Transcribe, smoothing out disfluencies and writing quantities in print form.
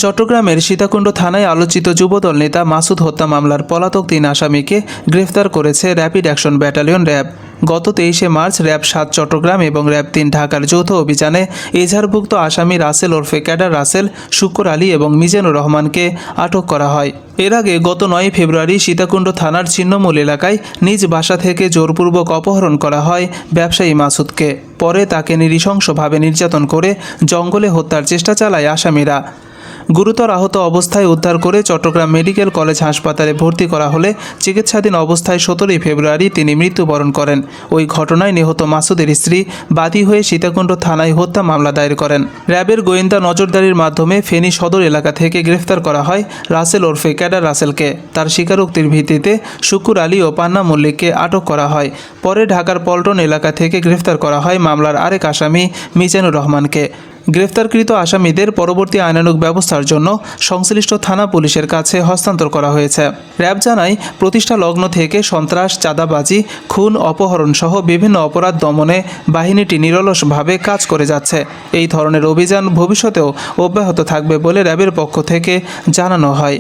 চট্টগ্রামের সীতাকুণ্ড থানায় আলোচিত যুবদল নেতা মাসুদ হত্যা মামলার পলাতক 3 আসামিকে গ্রেফতার করেছে র্যাপিড অ্যাকশন ব্যাটালিয়ন র্যাব। গত 23শে মার্চ র্যাব 7 চট্টগ্রাম এবং র্যাব 3 ঢাকার যৌথ অভিযানে এজাহারভুক্ত আসামি রাসেল ওরফে ক্যাডার রাসেল, শুক্কুর আলী এবং মিজানুর রহমানকে আটক করা হয়। এর আগে গত 9 ফেব্রুয়ারি সীতাকুণ্ড থানার ছিন্নমূল এলাকায় নিজ বাসা থেকে জোরপূর্বক অপহরণ করা হয় ব্যবসায়ী মাসুদকে। পরে তাকে নৃশংসভাবে নির্যাতন করে জঙ্গলে হত্যার চেষ্টা চালায় আসামিরা। গুরুতর আহত অবস্থায় উদ্ধার করে চট্টগ্রাম মেডিকেল কলেজ হাসপাতালে ভর্তি করা হলে চিকিৎসাধীন অবস্থায় 17 ফেব্রুয়ারি তিনি মৃত্যুবরণ করেন। ওই ঘটনায় নিহত মাসুদের স্ত্রী বাদী হয়ে সীতাকুণ্ড থানায় হত্যা মামলা দায়ের করেন। র্যাবের গোয়েন্দা নজরদারির মাধ্যমে ফেনী সদর এলাকা থেকে গ্রেফতার করা হয় রাসেল ওরফে ক্যাডার রাসেলকে। তার স্বীকারোক্তির ভিত্তিতে শুক্কুর আলী ও পান্না মল্লিককে আটক করা হয়। পরে ঢাকার পল্টন এলাকা থেকে গ্রেফতার করা হয় মামলার আরেক আসামি মিজানুর রহমানকে। গ্রেফতারকৃত আসামিদের পরবর্তী আইনানুগ ব্যবস্থার জন্য সংশ্লিষ্ট থানা পুলিশের কাছে হস্তান্তর করা হয়েছে। র্যাব জানায়, প্রতিষ্ঠা লগ্ন থেকে সন্ত্রাস, চাঁদাবাজি, খুন, অপহরণ সহ বিভিন্ন অপরাধ দমনে বাহিনীটি নিরলসভাবে কাজ করে যাচ্ছে। এই ধরনের অভিযান ভবিষ্যতেও অব্যাহত থাকবে বলে র্যাবের পক্ষ থেকে জানানো হয়।